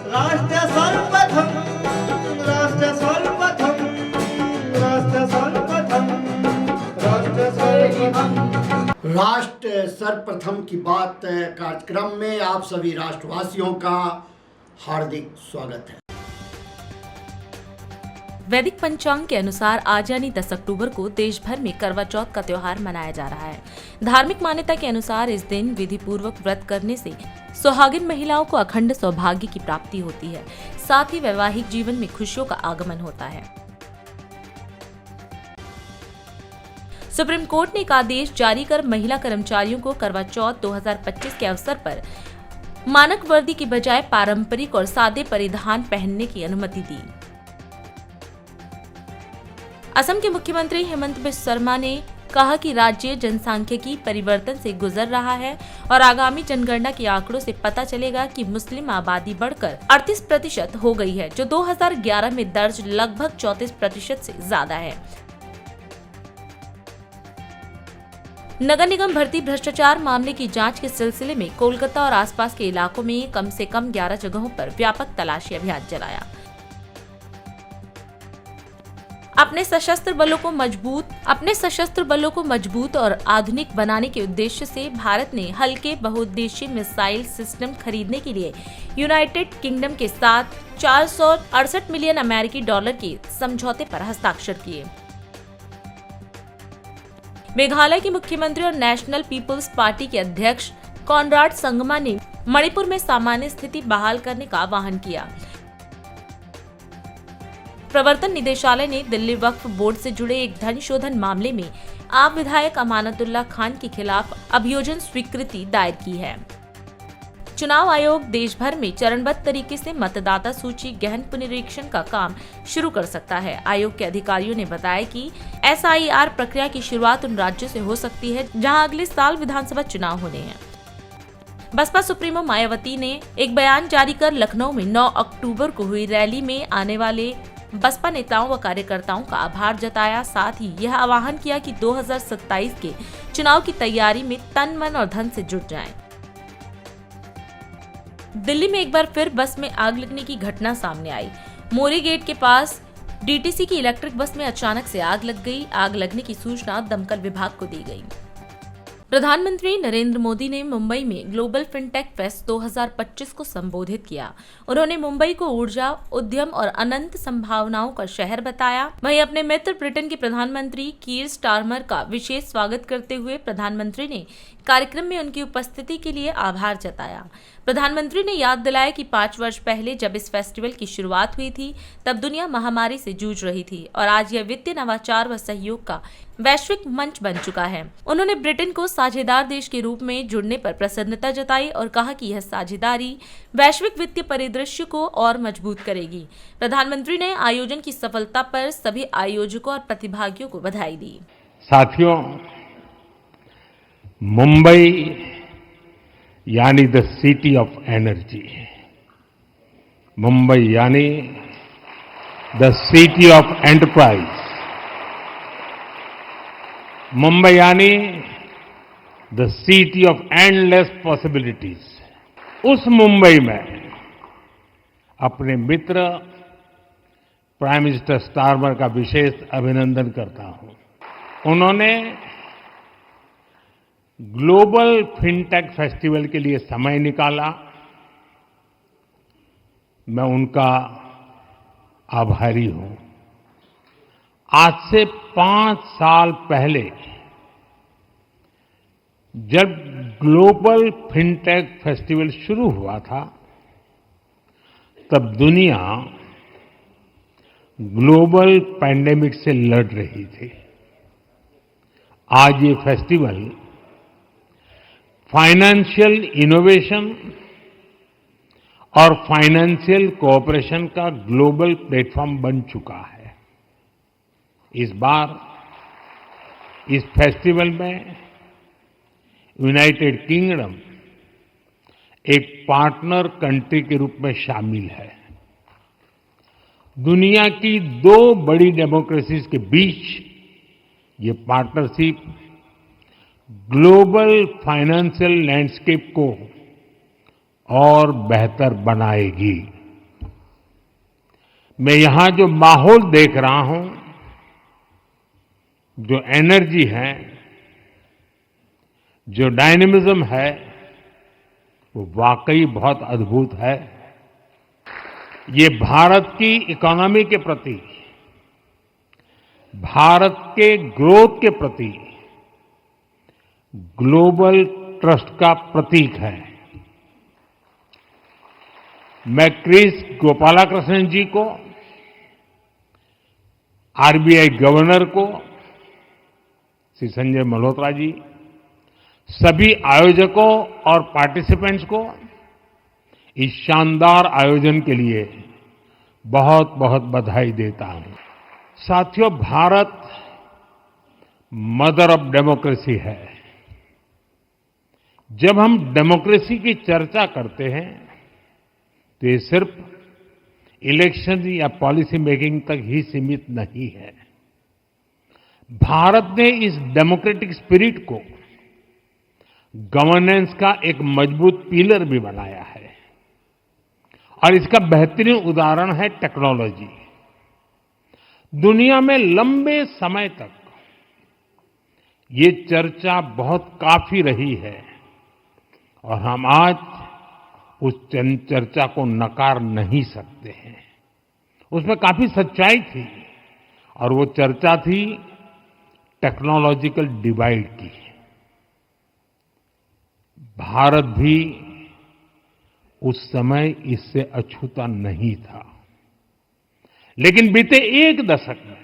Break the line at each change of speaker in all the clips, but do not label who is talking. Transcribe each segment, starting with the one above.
राष्ट्र सर्वप्रथम, राष्ट्र सर्वप्रथम, राष्ट्र सर्वप्रथम, राष्ट्र सर्वप्रथम।
राष्ट्र सर्वप्रथम की बात कार्यक्रम में आप सभी राष्ट्रवासियों का हार्दिक स्वागत है।
वैदिक पंचांग के अनुसार आज यानी 10 अक्टूबर को देश भर में करवा चौथ का त्योहार मनाया जा रहा है। धार्मिक मान्यता के अनुसार इस दिन विधि पूर्वक व्रत करने से सुहागिन महिलाओं को अखंड सौभाग्य की प्राप्ति होती है, साथ ही वैवाहिक जीवन में खुशियों का आगमन होता है। सुप्रीम कोर्ट ने एक आदेश जारी कर महिला कर्मचारियों को करवा चौथ 2025 के अवसर पर मानक वर्दी की बजाय पारंपरिक और सादे परिधान पहनने की अनुमति दी। असम के मुख्यमंत्री हेमंत बिस्वा शर्मा ने कहा कि राज्य जनसांख्यिकी परिवर्तन से गुजर रहा है और आगामी जनगणना के आंकड़ों से पता चलेगा कि मुस्लिम आबादी बढ़कर 38% हो गई है, जो 2011 में दर्ज लगभग 34% से ज्यादा है। नगर निगम भर्ती भ्रष्टाचार मामले की जांच के सिलसिले में कोलकाता और आसपास के इलाकों में कम से कम 11 जगहों पर व्यापक तलाशी अभियान चलाया। अपने सशस्त्र बलों को मजबूत और आधुनिक बनाने के उद्देश्य से भारत ने हल्के बहुउद्देशीय मिसाइल सिस्टम खरीदने के लिए यूनाइटेड किंगडम के साथ 468 मिलियन अमेरिकी डॉलर के समझौते पर हस्ताक्षर किए। मेघालय के मुख्यमंत्री और नेशनल पीपुल्स पार्टी के अध्यक्ष कॉनराड संगमा ने मणिपुर में सामान्य स्थिति बहाल करने का आह्वान किया। प्रवर्तन निदेशालय ने दिल्ली वक्फ बोर्ड से जुड़े एक धन शोधन मामले में आप विधायक अमानतुल्लाह खान के खिलाफ अभियोजन स्वीकृति दायर की है। चुनाव आयोग देश भर में चरणबद्ध तरीके से मतदाता सूची गहन पुनरीक्षण का काम शुरू कर सकता है। आयोग के अधिकारियों ने बताया कि SIR प्रक्रिया की शुरुआत उन राज्यों से हो सकती है जहां अगले साल विधानसभा चुनाव होने हैं। बसपा सुप्रीमो मायावती ने एक बयान जारी कर लखनऊ में 9 अक्टूबर को हुई रैली में आने वाले बसपा नेताओं व कार्यकर्ताओं का आभार जताया। साथ ही यह आह्वान किया कि 2027 के चुनाव की तैयारी में तन मन और धन से जुट जाएं। दिल्ली में एक बार फिर बस में आग लगने की घटना सामने आई। मोरी गेट के पास DTC की इलेक्ट्रिक बस में अचानक से आग लग गई। आग लगने की सूचना दमकल विभाग को दी गई। प्रधानमंत्री नरेंद्र मोदी ने मुंबई में ग्लोबल फिनटेक फेस्ट 2025 को संबोधित किया। उन्होंने मुंबई को ऊर्जा, उद्यम और अनंत संभावनाओं का शहर बताया। वहीं अपने मित्र ब्रिटेन के प्रधानमंत्री कीर स्टारमर का विशेष स्वागत करते हुए प्रधानमंत्री ने कार्यक्रम में उनकी उपस्थिति के लिए आभार जताया। प्रधानमंत्री ने याद दिलाया कि 5 वर्ष पहले जब इस फेस्टिवल की शुरुआत हुई थी तब दुनिया महामारी से जूझ रही थी और आज यह वित्तीय नवाचार व सहयोग का वैश्विक मंच बन चुका है। उन्होंने ब्रिटेन को साझेदार देश के रूप में जुड़ने पर प्रसन्नता जताई और कहा कि यह साझेदारी वैश्विक वित्तीय परिदृश्य को और मजबूत करेगी। प्रधानमंत्री ने आयोजन की सफलता पर सभी आयोजकों और प्रतिभागियों को बधाई दी।
साथियों, मुंबई यानी the city of energy, Mumbai यानी the city of enterprise, Mumbai यानी the city of endless possibilities. उस मुंबई में अपने मित्र प्राइम मिनिस्टर स्टारमर का विशेष अभिनंदन करता हूं। उन्होंने ग्लोबल फिनटेक फेस्टिवल के लिए समय निकाला। मैं उनका आभारी हूं। आज से 5 साल पहले जब ग्लोबल फिनटेक फेस्टिवल शुरू हुआ था तब दुनिया ग्लोबल पैंडेमिक से लड़ रही थी। आज ये फेस्टिवल फाइनेंशियल इनोवेशन और फाइनेंशियल कोऑपरेशन का ग्लोबल प्लेटफॉर्म बन चुका है। इस बार इस फेस्टिवल में यूनाइटेड किंगडम एक पार्टनर कंट्री के रूप में शामिल है। दुनिया की 2 बड़ी डेमोक्रेसीज के बीच ये पार्टनरशिप ग्लोबल फाइनेंशियल लैंडस्केप को और बेहतर बनाएगी। मैं यहां जो माहौल देख रहा हूं, जो एनर्जी है, जो डायनेमिज्म है, वो वाकई बहुत अद्भुत है। ये भारत की इकोनॉमी के प्रति, भारत के ग्रोथ के प्रति ग्लोबल ट्रस्ट का प्रतीक है। मैं क्रिस गोपालाकृष्णन जी को, आरबीआई गवर्नर को, श्री संजय मल्होत्रा जी, सभी आयोजकों और पार्टिसिपेंट्स को इस शानदार आयोजन के लिए बहुत बहुत बधाई देता हूं। साथियों, भारत मदर ऑफ डेमोक्रेसी है। जब हम डेमोक्रेसी की चर्चा करते हैं तो ये सिर्फ इलेक्शन या पॉलिसी मेकिंग तक ही सीमित नहीं है। भारत ने इस डेमोक्रेटिक स्पिरिट को गवर्नेंस का एक मजबूत पिलर भी बनाया है और इसका बेहतरीन उदाहरण है टेक्नोलॉजी। दुनिया में लंबे समय तक ये चर्चा बहुत काफी रही है और हम आज उस चर्चा को नकार नहीं सकते हैं। उसमें काफी सच्चाई थी और वो चर्चा थी टेक्नोलॉजिकल डिवाइड की। भारत भी उस समय इससे अछूता नहीं था, लेकिन बीते एक दशक में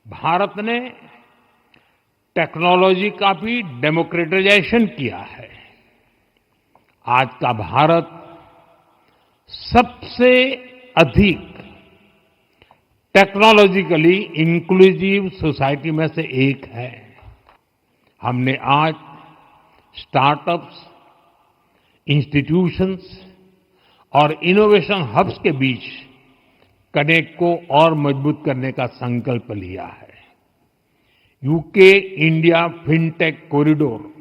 भारत ने टेक्नोलॉजी का भी डेमोक्रेटाइजेशन किया है। आज का भारत सबसे अधिक टेक्नोलॉजिकली इंक्लूसिव सोसाइटी में से एक है। हमने आज स्टार्टअप्स, इंस्टीट्यूशंस और इनोवेशन हब्स के बीच कनेक्ट को और मजबूत करने का संकल्प लिया है। यूके इंडिया फिनटेक कॉरिडोर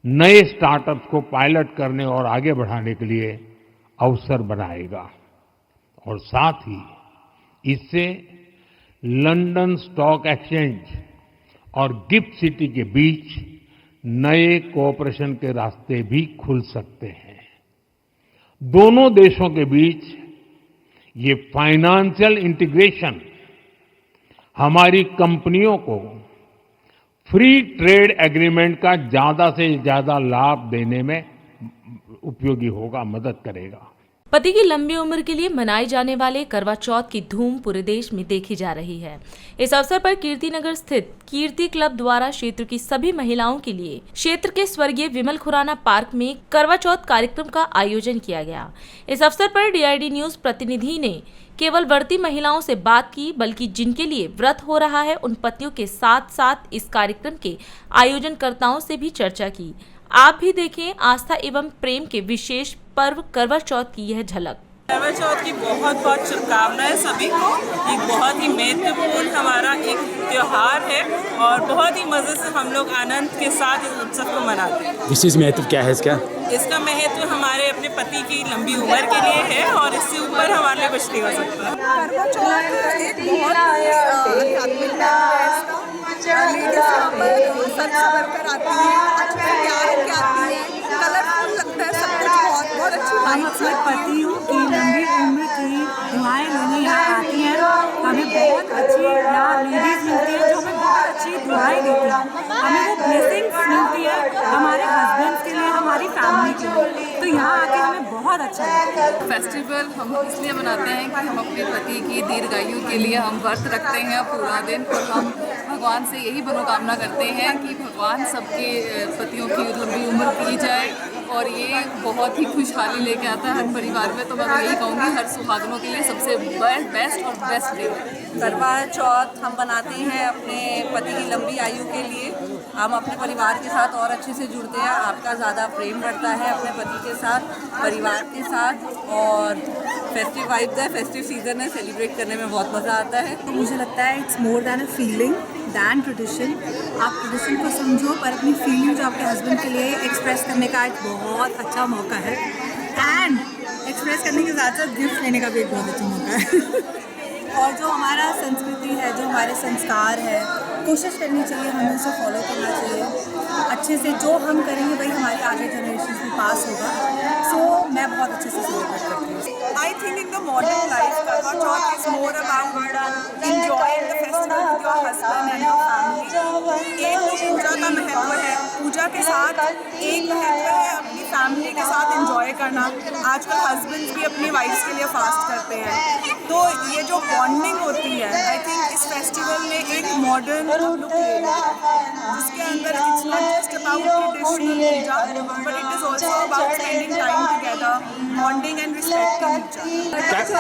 नए स्टार्टअप्स को पायलट करने और आगे बढ़ाने के लिए अवसर बनाएगा और साथ ही इससे लंदन स्टॉक एक्सचेंज और गिफ्ट सिटी के बीच नए कोऑपरेशन के रास्ते भी खुल सकते हैं। दोनों देशों के बीच ये फाइनेंशियल इंटीग्रेशन हमारी कंपनियों को फ्री ट्रेड एग्रीमेंट का ज्यादा से ज्यादा लाभ देने में उपयोगी होगा, मदद करेगा।
पति की लंबी उम्र के लिए मनाए जाने वाले करवा चौथ की धूम पूरे देश में देखी जा रही है। इस अवसर पर कीर्तिनगर स्थित कीर्ति क्लब द्वारा क्षेत्र की सभी महिलाओं के लिए क्षेत्र के स्वर्गीय विमल खुराना पार्क में करवा चौथ कार्यक्रम का आयोजन किया गया। इस अवसर पर डीआईडी न्यूज प्रतिनिधि ने केवल व्रती महिलाओं से बात की, बल्कि जिनके लिए व्रत हो रहा है उन पतियों के साथ साथ इस कार्यक्रम के आयोजनकर्ताओं से भी चर्चा की। आप भी देखें आस्था एवं प्रेम के विशेष पर्व करवा चौथ की यह झलक।
करवा चौथ की बहुत बहुत शुभकामनाएं सभी को। एक बहुत ही महत्वपूर्ण हमारा एक त्योहार है और बहुत ही मजे से हम लोग आनंद के साथ इस उत्सव को मनाते हैं।
इस चीज़ महत्व क्या है इसका?
इसका महत्व हमारे अपने पति की लंबी उम्र के लिए है और इससे ऊपर हमारे लिए कुछ नहीं हो सकता।
करवा चौथ एक बहुत आध्यात्मिक आती है, अच्छे प्यार के आती है, कलरफुल लगता है, सब कुछ बहुत अच्छी।
हम अपने पतियों की लंबी उम्र की दुआएं लेने यहाँ आती हैं। हमें बहुत अच्छी यहाँ लेडीज मिलती है जो हमें बहुत अच्छी दुआएं देती हैं। हमें वो ब्लेसिंग्स मिलती है हमारे हस्बैंड के लिए, हमारी फैमिली के लिए। तो यहाँ आके हमें बहुत अच्छा लगता है।
फेस्टिवल हम इसलिए मनाते हैं कि हम अपने पति की दीर्घायु के लिए हम व्रत रखते हैं पूरा दिन और हम भगवान से यही मनोकामना करते हैं कि भगवान सबके पतियों की लंबी उम्र की जाए और ये बहुत ही खुशहाली लेके आता है हर परिवार में। तो मैं यही कहूँगी हर सुहागनों के लिए सबसे बेस्ट और बेस्ट डे है।
करवा चौथ हम बनाते हैं अपने पति की लंबी आयु के लिए। हम अपने परिवार के साथ और अच्छे से जुड़ते हैं, आपका ज़्यादा प्रेम बढ़ता है अपने पति के साथ, परिवार के साथ, और फेस्टिव वाइब्स है, फेस्टिव सीजन है, सेलिब्रेट करने में बहुत मज़ा आता है।
तो मुझे लगता है it's more than a feeling than tradition. आप ट्रेडिशन को समझो पर अपनी फीलिंग जो आपके हस्बैंड के लिए एक्सप्रेस करने का एक बहुत अच्छा मौका है। एंड एक्सप्रेस एक्सप्रेस करने के साथ साथ गिफ्ट लेने का भी एक बहुत अच्छा मौका है। और जो हमारा संस्कृति है, जो हमारे संस्कार है, कोशिश करनी चाहिए हमें उसे फॉलो करना चाहिए अच्छे से। जो हम करेंगे वही हमारी आगे जनरेशन में पास होगा। सो मैं बहुत अच्छे से सेलिब्रेट करती हूँ।
I think in the modern life, Karwa Chauth is more about enjoying the festival with your husband and your family. एक तो पूजा का महत्व है, पूजा के साथ एक महत्व है अपनी फैमिली के साथ एंजॉय करना। आजकल हस्बैंड्स भी अपनी वाइफ्स के लिए फास्ट करते हैं, तो ये जो बॉन्डिंग होती है, आई थिंक इस फेस्टिवल ने एक मॉडर्न लुक ले लिया है, जिसके अंदर it's not just about traditional puja, but it is also about spending time together, bonding and respecting each other.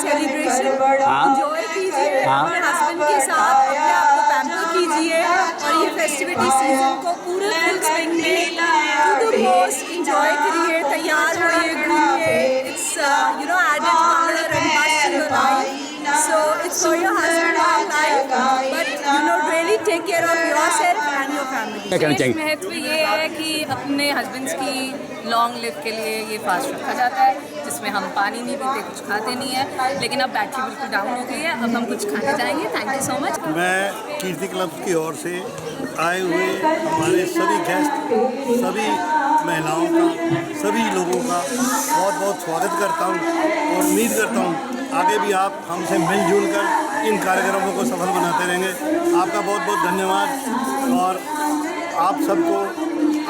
Celebration enjoy कीजिए अपने हस्बैंड के साथ, अपने आप को पैम्पर कीजिए और ये फेस्टिविटी सीजन को पूरे फुल स्विंग में टू द मोस्ट एंजॉय करिए, तैयार होइए, घूमिए। It's added colour and bust in your life, so it's for your husband and life, but really take care of yourself and your family.
विशेष महत्व ये है कि अपने हस्बैंड्स की लॉन्ग लिव के लिए ये फास्ट रखा जाता है, जिसमें हम पानी नहीं पीते, कुछ खाते नहीं है। लेकिन अब बैटरी बिल्कुल डाउन हो गई है, अब हम कुछ खाने जाएंगे। Thank you so much.
मैं कीर्ति क्लब की ओर से आए हुए हमारे सभी गेस्ट, सभी महिलाओं का, सभी लोगों का बहुत बहुत स्वागत करता हूँ और उम्मीद करता हूँ आगे भी आप हमसे मिलजुल कर इन कार्यक्रमों को सफल बनाते रहेंगे। आपका बहुत बहुत धन्यवाद और आप सबको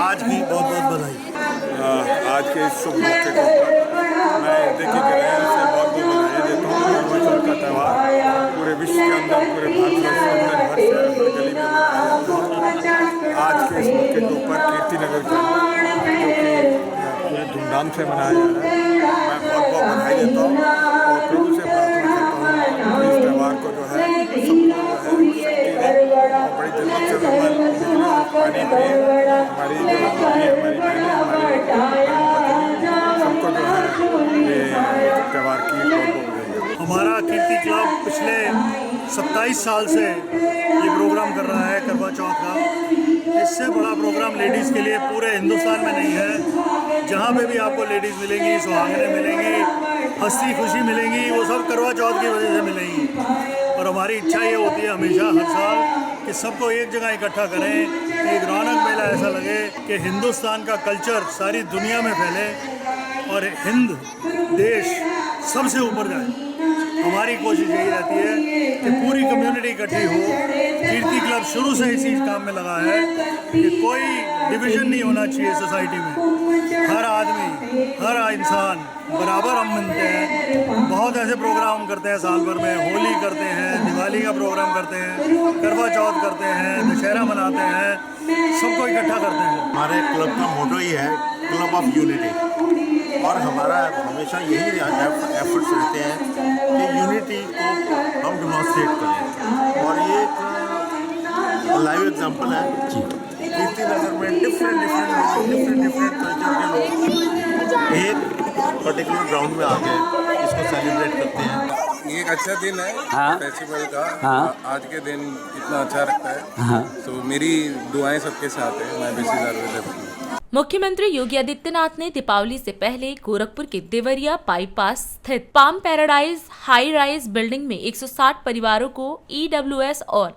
आज की बहुत बहुत बधाई।
आज के इस शुभ मौके के ऊपर मैं देखिए कि से बहुत बहुत बधाई देता हूँ। करवा चौथ का त्यौहार पूरे विश्व के अंदर, पूरे भारतवर्ष के अंदर हर शहर हर गली में मनाया जाता है। आज के इस मौके के ऊपर कीर्तिनगर के अंदर जो कि पूरे धूमधाम से मनाया जा रहा है, मैं बहुत बहुत बधाई देता हूँ और प्रभु से प्रार्थना करता हूँ कि इस त्यौहार को जो है सबको जो है शक्ति दे और बड़ी जल्दी से पानी पिए। हमारी जो हमारी बहनें, हमारे सबको जो है ये त्यौहार की बहुत बहुत बधाई।
हमारा कीर्ति क्लब पिछले 27 साल से ये प्रोग्राम कर रहा है करवा चौथ का। इससे बड़ा प्रोग्राम लेडीज़ के लिए पूरे हिंदुस्तान में नहीं है। जहाँ पे भी आपको लेडीज़ मिलेंगी, सुहागनें मिलेंगी, हंसी खुशी मिलेंगी, वो सब करवा चौथ की वजह से मिलेंगी। और हमारी इच्छा ये होती है हमेशा हर साल कि सबको एक जगह इकट्ठा करें, एक रौनक मेला ऐसा लगे कि हिंदुस्तान का कल्चर सारी दुनिया में फैले और हिंद देश सबसे ऊपर जाए। हमारी कोशिश यही रहती है कि पूरी कम्युनिटी इकट्ठी हो। कीर्ति क्लब शुरू से इसी काम में लगा है कि कोई डिवीज़न नहीं होना चाहिए सोसाइटी में। हर आदमी, हर इंसान बराबर हम मिलते हैं। बहुत ऐसे प्रोग्राम करते हैं साल भर में, होली करते हैं, दिवाली का प्रोग्राम करते हैं, करवा चौथ करते हैं, दशहरा मनाते हैं, सबको इकट्ठा करते हैं।
हमारे क्लब का मोटो ही है क्लब ऑफ यूनिटी और हमारा हमेशा यही एफर्ट्स रहते हैं कि यूनिटी को हम डेमोन्स्ट्रेट करें। और ये एक लाइव एग्जांपल है कीर्ति नगर में डिफरेंट कल्चर के लोग एक पर्टिकुलर ग्राउंड में आके इसको सेलिब्रेट करते हैं।
ये एक अच्छा दिन है फेस्टिवल का। आज के दिन इतना अच्छा लगता है। तो मेरी दुआएं सबके साथ हैं। मैं बेसिस
मुख्यमंत्री योगी आदित्यनाथ ने दीपावली से पहले गोरखपुर के देवरिया बाईपास स्थित palm paradise high rise building में 160 परिवारों को EWS और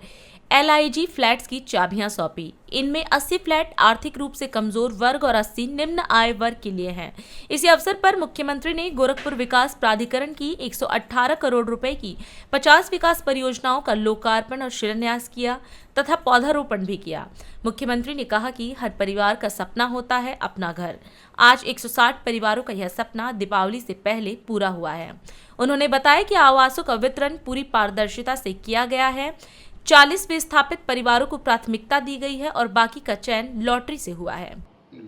LIG फ्लैट्स की चाबियां सौंपी। इनमें 80 फ्लैट आर्थिक रूप से कमजोर वर्ग और 80 निम्न आय वर्ग के लिए हैं। इसी अवसर पर मुख्यमंत्री ने गोरखपुर विकास प्राधिकरण की 118 करोड़ रुपए की 50 विकास परियोजनाओं का लोकार्पण और शिलान्यास किया तथा पौधारोपण भी किया। मुख्यमंत्री ने कहा कि हर परिवार का सपना होता है अपना घर। आज 160 परिवारों का यह सपना दीपावली से पहले पूरा हुआ है। उन्होंने बताया कि आवासों का वितरण पूरी पारदर्शिता से किया गया है। 40 विस्थापित परिवारों को प्राथमिकता दी गई है और बाकी का चयन लॉटरी से हुआ है।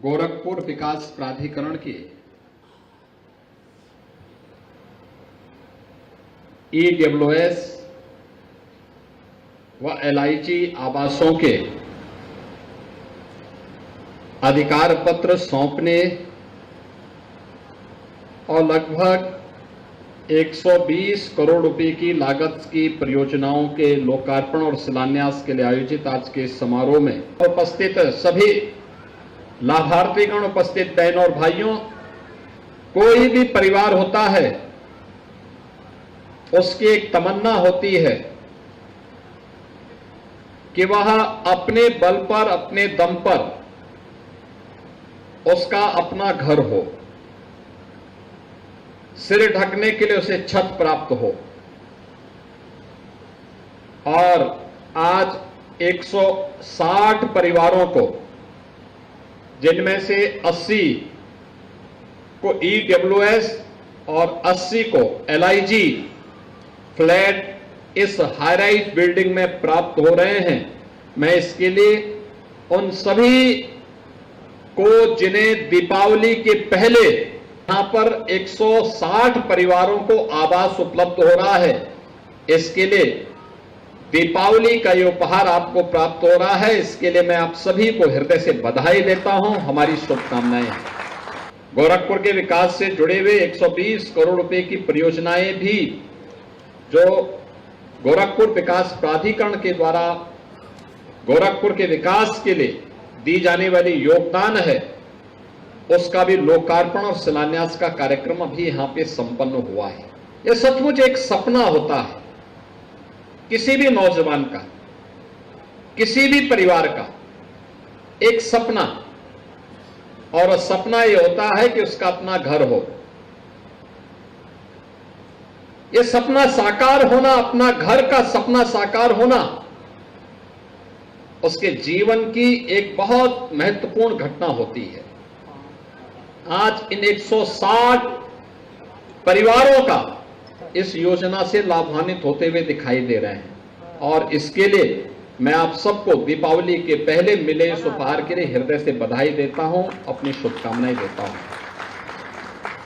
गोरखपुर विकास प्राधिकरण के EWS व LIG आवासों के अधिकार पत्र सौंपने और लगभग 120 करोड़ रुपए की लागत की परियोजनाओं के लोकार्पण और शिलान्यास के लिए आयोजित आज के समारोह में उपस्थित सभी लाभार्थीगण, उपस्थित बहनों और भाइयों, कोई भी परिवार होता है, उसकी एक तमन्ना होती है कि वह अपने बल पर, अपने दम पर उसका अपना घर हो, सिर ढकने के लिए उसे छत प्राप्त हो। और आज 160 परिवारों को, जिनमें से 80 को EWS और 80 को LIG फ्लैट इस हाई राइज बिल्डिंग में प्राप्त हो रहे हैं। मैं इसके लिए उन सभी को, जिन्हें दीपावली के पहले यहां पर 160 परिवारों को आवास उपलब्ध हो रहा है, इसके लिए दीपावली का ये उपहार आपको प्राप्त हो रहा है, इसके लिए मैं आप सभी को हृदय से बधाई देता हूं, हमारी शुभकामनाएं हैं। गोरखपुर के विकास से जुड़े हुए 120 करोड़ रुपए की परियोजनाएं भी जो गोरखपुर विकास प्राधिकरण के द्वारा गोरखपुर के विकास के लिए दी जाने वाली योगदान है, उसका भी लोकार्पण और शिलान्यास का कार्यक्रम अभी यहां पे संपन्न हुआ है। यह सचमुच एक सपना होता है किसी भी नौजवान का, किसी भी परिवार का, एक सपना। और सपना यह होता है कि उसका अपना घर हो। यह सपना साकार होना, अपना घर का सपना साकार होना, उसके जीवन की एक बहुत महत्वपूर्ण घटना होती है। आज इन 160 परिवारों का इस योजना से लाभान्वित होते हुए दिखाई दे रहे हैं, और इसके लिए मैं आप सबको दीपावली के पहले मिले इस उपहार के लिए हृदय से बधाई देता हूं, अपनी शुभकामनाएं देता हूं।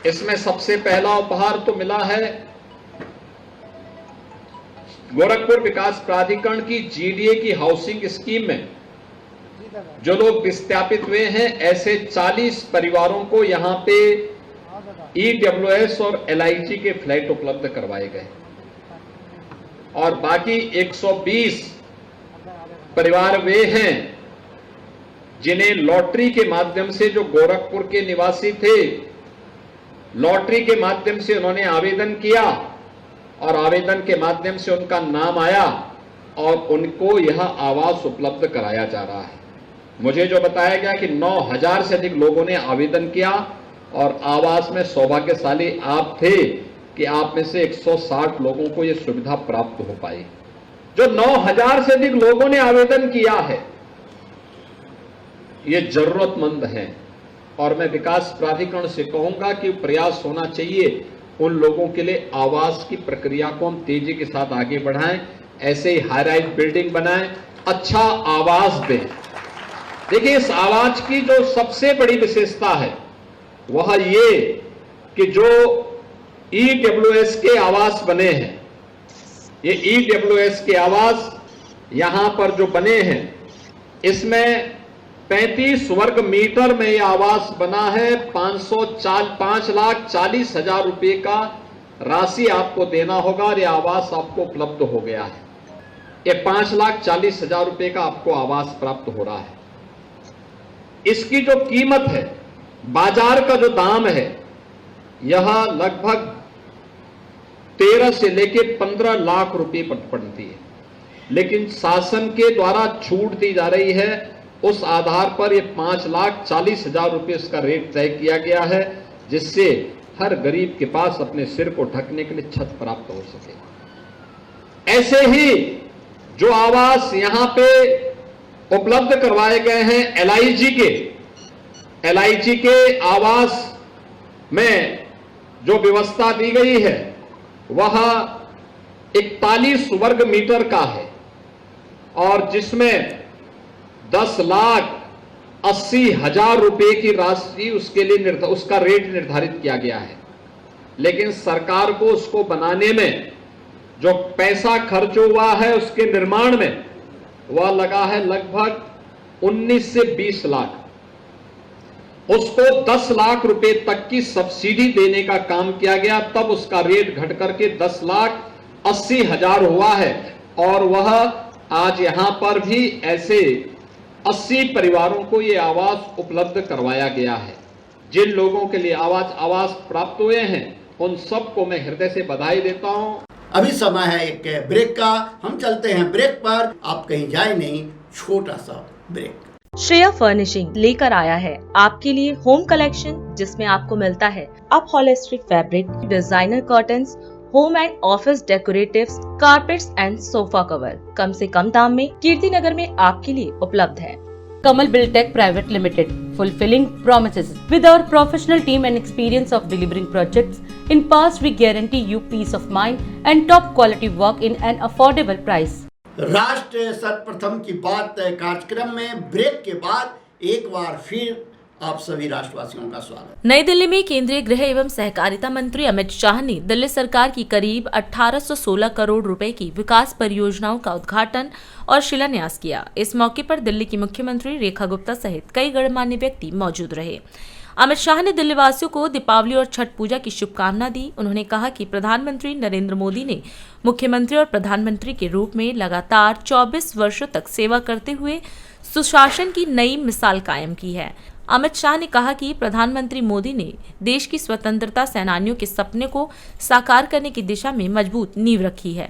इसमें सबसे पहला उपहार तो मिला है गोरखपुर विकास प्राधिकरण की GDA की हाउसिंग स्कीम में जो लोग विस्थापित हुए हैं, ऐसे 40 परिवारों को यहां पे EWS और LIG के फ्लैट उपलब्ध करवाए गए, और बाकी 120 परिवार वे हैं जिन्हें लॉटरी के माध्यम से, जो गोरखपुर के निवासी थे, लॉटरी के माध्यम से उन्होंने आवेदन किया और आवेदन के माध्यम से उनका नाम आया और उनको यह आवास उपलब्ध कराया जा रहा है। मुझे जो बताया गया कि 9000 से अधिक लोगों ने आवेदन किया और आवास में सौभाग्यशाली आप थे कि आप में से 160 लोगों को यह सुविधा प्राप्त हो पाई। जो 9000 से अधिक लोगों ने आवेदन किया है, ये जरूरतमंद हैं, और मैं विकास प्राधिकरण से कहूंगा कि प्रयास होना चाहिए उन लोगों के लिए आवास की प्रक्रिया को हम तेजी के साथ आगे बढ़ाएं, ऐसे ही हाई राइज बिल्डिंग बनाएं, अच्छा आवास दें। देखिए, इस आवास की जो सबसे बड़ी विशेषता है वह ये कि जो EWS के आवास बने हैं, ये EWS के आवास यहां पर जो बने हैं, इसमें 35 वर्ग मीटर में यह आवास बना है। 5,40,000 रुपए का राशि आपको देना होगा और यह आवास आपको उपलब्ध हो गया है। यह 5,40,000 रुपए का आपको आवास प्राप्त हो रहा है। इसकी जो कीमत है, बाजार का जो दाम है, यह लगभग 13 से लेकर 15 लाख रुपए पड़ती है, लेकिन शासन के द्वारा छूट दी जा रही है। उस आधार पर यह 5,40,000 रुपए इसका रेट तय किया गया है, जिससे हर गरीब के पास अपने सिर को ढकने के लिए छत प्राप्त हो सके। ऐसे ही जो आवास यहां पे उपलब्ध करवाए गए हैं LIG के आवास में जो व्यवस्था दी गई है वह 41 वर्ग मीटर का है, और जिसमें 10,80,000 रुपए की राशि उसके लिए उसका रेट निर्धारित किया गया है। लेकिन सरकार को उसको बनाने में जो पैसा खर्च हुआ है, उसके निर्माण में वह लगा है लगभग 19 से 20 लाख। उसको 10 लाख रुपए तक की सब्सिडी देने का काम किया गया, तब उसका रेट घट करके 10,80,000 हुआ है, और वह आज यहां पर भी ऐसे 80 परिवारों को यह आवास उपलब्ध करवाया गया है। जिन लोगों के लिए आवास प्राप्त हुए हैं, उन सबको मैं हृदय से बधाई देता हूं।
अभी समय है एक ब्रेक का, हम चलते हैं ब्रेक पर। आप कहीं जाए नहीं, छोटा सा ब्रेक।
श्रेया फर्निशिंग लेकर आया है आपके लिए होम कलेक्शन, जिसमें आपको मिलता है upholstery fabric, designer curtains, home and office decoratives, carpets and sofa cover कम से कम दाम में कीर्ति नगर में आपके लिए उपलब्ध है।
Kamal Buildtech Private Limited, fulfilling promises. With our professional team and experience of delivering projects, in past we guarantee you peace of mind and top quality work in an affordable price.
राष्ट्र सर्वप्रथम की बात कार्यक्रम में break के बाद एक बार फिर आप सभी राष्ट्रवासियों का स्वागत।
नई दिल्ली में केंद्रीय गृह एवं सहकारिता मंत्री अमित शाह ने दिल्ली सरकार की करीब 1816 करोड़ रुपए की विकास परियोजनाओं का उद्घाटन और शिलान्यास किया। इस मौके पर दिल्ली की मुख्यमंत्री रेखा गुप्ता सहित कई गणमान्य व्यक्ति मौजूद रहे। अमित शाह ने दिल्ली वासियों को दीपावली और छठ पूजा की शुभकामना दी। उन्होंने कहा कि प्रधानमंत्री नरेंद्र मोदी ने मुख्यमंत्री और प्रधानमंत्री के रूप में लगातार 24 वर्षों तक सेवा करते हुए सुशासन की नई मिसाल कायम की है। अमित शाह ने कहा कि प्रधानमंत्री मोदी ने देश की स्वतंत्रता सेनानियों के सपने को साकार करने की दिशा में मजबूत नींव रखी है।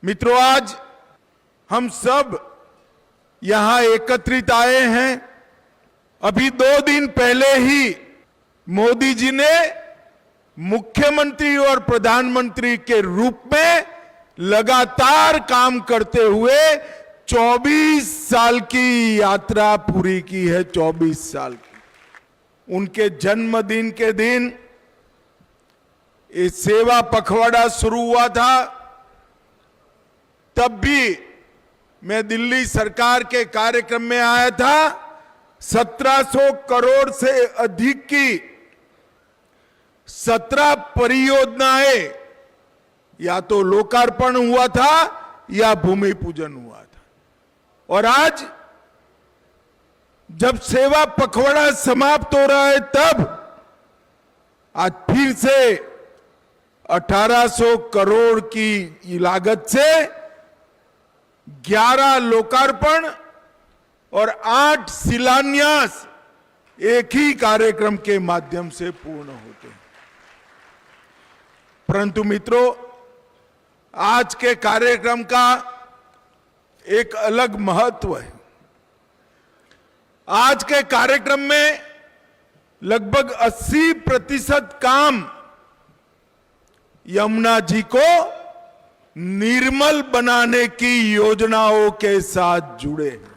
मित्रों, आज हम सब यहाँ एकत्रित आए हैं। अभी 2 दिन पहले ही मोदी जी ने मुख्यमंत्री और प्रधानमंत्री के रूप में लगातार काम करते हुए 24 साल की यात्रा पूरी की है। 24 साल की। उनके जन्मदिन के दिन ये सेवा पखवाड़ा शुरू हुआ था। तब भी मैं दिल्ली सरकार के कार्यक्रम में आया था। 1700 करोड़ से अधिक की 17 परियोजनाएं या तो लोकार्पण हुआ था या भूमि पूजन हुआ था। और आज जब सेवा पखवाड़ा समाप्त हो रहा है, तब आज फिर से 1800 करोड़ की लागत से 11 लोकार्पण और 8 शिलान्यास एक ही कार्यक्रम के माध्यम से पूर्ण होते हैं। परंतु मित्रों, आज के कार्यक्रम का एक अलग महत्व है। आज के कार्यक्रम में लगभग 80% काम यमुना जी को निर्मल बनाने की योजनाओं के साथ जुड़े हैं।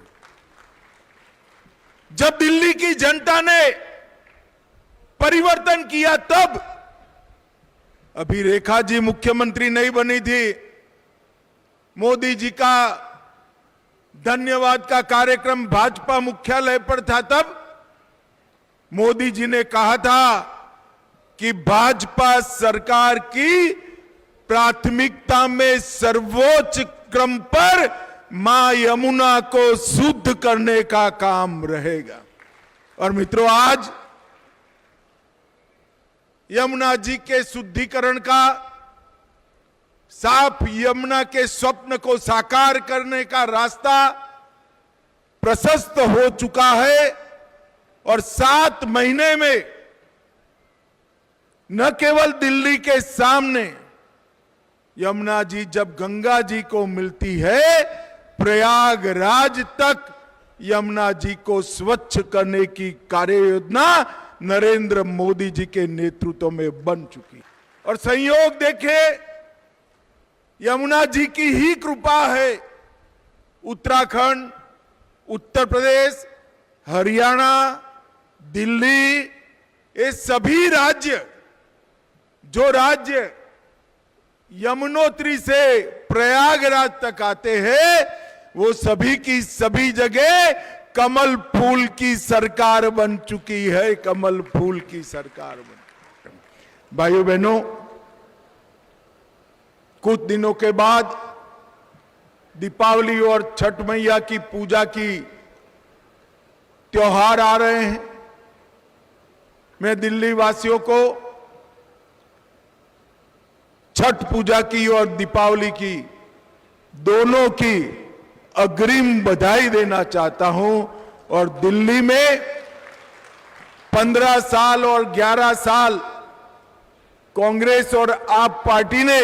जब दिल्ली की जनता ने परिवर्तन किया, तब अभी रेखा जी मुख्यमंत्री नहीं बनी थी। मोदी जी का धन्यवाद का कार्यक्रम भाजपा मुख्यालय पर था। तब मोदी जी ने कहा था कि भाजपा सरकार की प्राथमिकता में सर्वोच्च क्रम पर मां यमुना को शुद्ध करने का काम रहेगा। और मित्रों, आज यमुना जी के शुद्धिकरण का, साफ यमुना के स्वप्न को साकार करने का रास्ता प्रशस्त हो चुका है। और 7 महीने में न केवल दिल्ली के सामने यमुना जी जब गंगा जी को मिलती है, प्रयागराज तक यमुना जी को स्वच्छ करने की कार्य योजना नरेंद्र मोदी जी के नेतृत्व में बन चुकी। और संयोग देखें, यमुना जी की ही कृपा है उत्तराखंड, उत्तर प्रदेश, हरियाणा, दिल्ली, ये सभी राज्य, जो राज्य यमुनोत्री से प्रयागराज तक आते हैं, वो सभी की सभी जगह कमल फूल की सरकार बन चुकी है। कमल फूल की सरकार बन चुकी है। भाइयों बहनों, कुछ दिनों के बाद दीपावली और छठ मैया की पूजा की त्योहार आ रहे हैं। मैं दिल्ली वासियों को छठ पूजा की और दीपावली की, दोनों की अग्रिम बधाई देना चाहता हूं। और दिल्ली में 15 साल और 11 साल कांग्रेस और आप पार्टी ने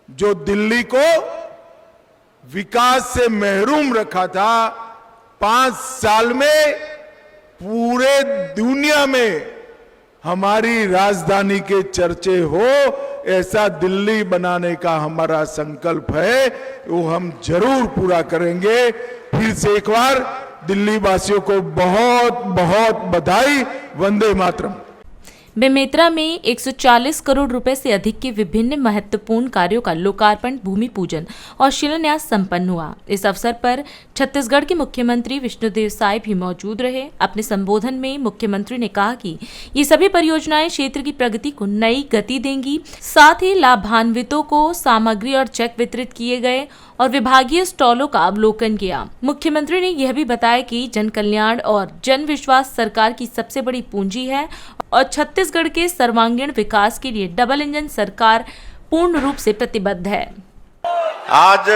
जो दिल्ली को विकास से महरूम रखा था, 5 साल में पूरे दुनिया में हमारी राजधानी के चर्चे हो, ऐसा दिल्ली बनाने का हमारा संकल्प है, वो हम जरूर पूरा करेंगे। फिर से एक बार दिल्ली वासियों को बहुत बहुत बधाई। वंदे मातरम।
बेमेतरा में 140 करोड़ रुपए से अधिक के विभिन्न महत्वपूर्ण कार्यों का लोकार्पण, भूमि पूजन और शिलान्यास संपन्न हुआ। इस अवसर पर छत्तीसगढ़ के मुख्यमंत्री विष्णुदेव साय भी मौजूद रहे। अपने संबोधन में मुख्यमंत्री ने कहा कि ये सभी परियोजनाएं क्षेत्र की प्रगति को नई गति देंगी। साथ ही लाभान्वितों को सामग्री और चेक वितरित किए गए और विभागीय स्टॉलों का अवलोकन किया। मुख्यमंत्री ने यह भी बताया कि जन कल्याण और जन विश्वास सरकार की सबसे बड़ी पूंजी है और छत्तीसगढ़ के सर्वांगीण विकास के लिए डबल इंजन सरकार पूर्ण रूप से प्रतिबद्ध है।
आज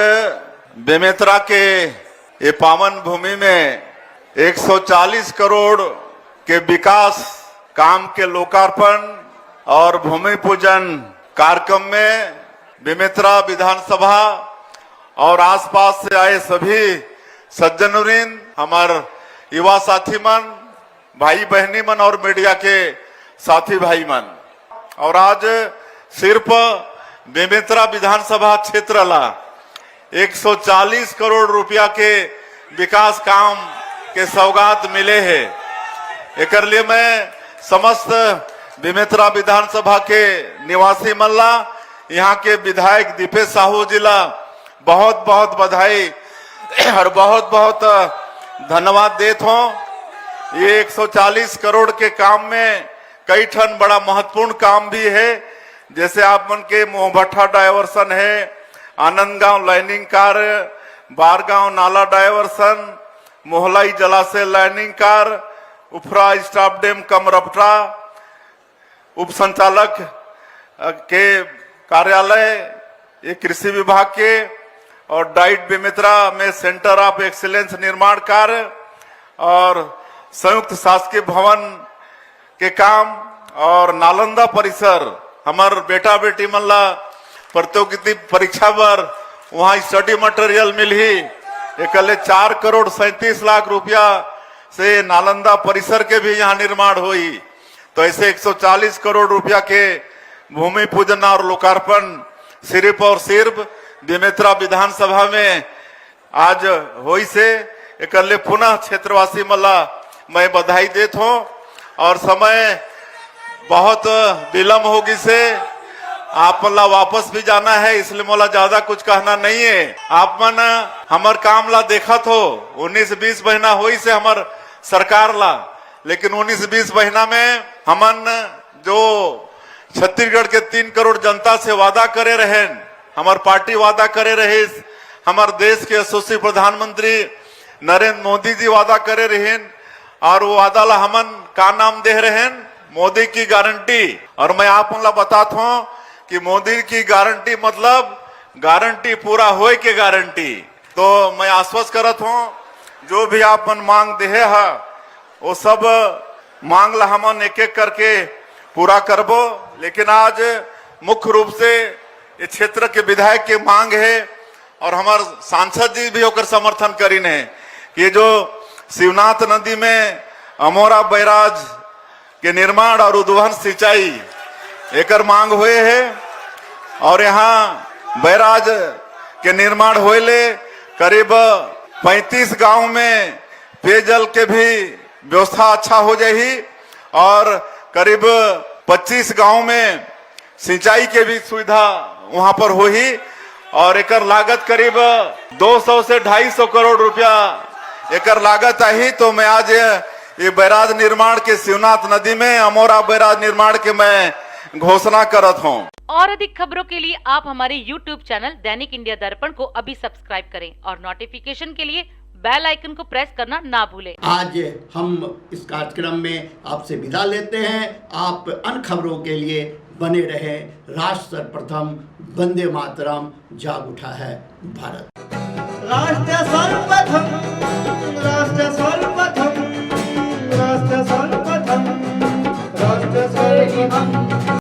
बेमेतरा के ये पावन भूमि में 140 करोड़ के विकास काम के लोकार्पण और भूमि पूजन कार्यक्रम में बेमेतरा विधानसभा और आसपास से आए सभी सज्जनवृंद, हमारे युवा साथी मन, भाई बहनी मन और मीडिया के साथी भाई मन, और आज सिर्फ बेमेतरा विधानसभा क्षेत्र ला 140 करोड़ रुपया के विकास काम के सौगात मिले हैं। एक लिए मैं समस्त बेमेतरा विधानसभा के निवासी मन ला, यहाँ के विधायक दीपेश साहू जी ला बहुत बहुत बधाई और बहुत बहुत धन्यवाद देता हूँ। ये 140 करोड़ के काम में कई ठन बड़ा महत्वपूर्ण काम भी है, जैसे आप मन के मोहभट्ठा डायवर्सन है, आनंदगांव लाइनिंग कार्य, बारगांव नाला डायवर्सन, मोहलाई जलाशय लाइनिंग कार्य, उफरा स्टाफ डैम कमरपटा, उप संचालक के कार्यालय, ये कृषि विभाग के, और डाइट बेमेतरा में सेंटर ऑफ एक्सीलेंस निर्माण कार्य और संयुक्त शासकीय भवन के काम और नालंदा परिसर, हमार बेटा बेटी मन ला प्रतियोगिता परीक्षा पर वहाँ स्टडी मटेरियल मिली। एक 4 करोड़ 37 लाख रुपया से नालंदा परिसर के भी यहाँ निर्माण हुई। तो ऐसे 140 करोड़ रुपया के भूमि पूजन और लोकार्पण सिर्फ और सिर्फ बेमेतरा विधानसभा में आज होई से एक पुनः क्षेत्रवासी मला मैं बधाई देता हूँ। और समय बहुत विलम्ब होगी से आप मला वापस भी जाना है, इसलिए मोला ज्यादा कुछ कहना नहीं है। आप मन हमार काम ला देखा तो 19-20 महीना होई से हमार सरकार ला, लेकिन 19-20 महीना में हमन जो छत्तीसगढ़ के 3 करोड़ जनता से वादा करे रहे, हमार पार्टी वादा करे रहे, हमार देश के यशस्वी प्रधानमंत्री नरेंद्र मोदी जी वादा करे रहे, और वो वादा ला हमन का नाम दे रहे, मोदी की गारंटी। और मैं आप ला बताता हूँ कि मोदी की गारंटी मतलब गारंटी पूरा होए के गारंटी। तो मैं आश्वस्त करत हूँ जो भी आप मन मांग दे है वो सब मांग ला हमन एक एक करके पूरा करबो। लेकिन आज मुख्य रूप से ये क्षेत्र के विधायक के मांग है और हमारे सांसद जी भी होकर समर्थन करीन है कि जो शिवनाथ नदी में अमोरा बैराज के निर्माण और उद्वहन सिंचाई एक मांग हुए है, और यहाँ बैराज के निर्माण होले करीब 35 गांव में पेयजल के भी व्यवस्था अच्छा हो जाएगी और करीब 25 गांव में सिंचाई के भी सुविधा वहां पर होगी। और एक लागत करीब 200 से 250 करोड़ रुपया एक लागत आई। तो मैं आज ये बैराज निर्माण के शिवनाथ नदी में अमोरा बैराज निर्माण के मैं घोषणा करत हूँ।
और अधिक खबरों के लिए आप हमारे YouTube चैनल दैनिक इंडिया दर्पण को अभी सब्सक्राइब करें और नोटिफिकेशन के लिए बेल आइकन को प्रेस करना ना भूलें।
आज हम इस कार्यक्रम में आपसे विदा लेते हैं। आप अन्य खबरों के लिए बने रहे। राष्ट्र सर्वप्रथम, वंदे मातरम, जाग उठा है भारत।
राष्ट्र सर्वप्रथम, राष्ट्र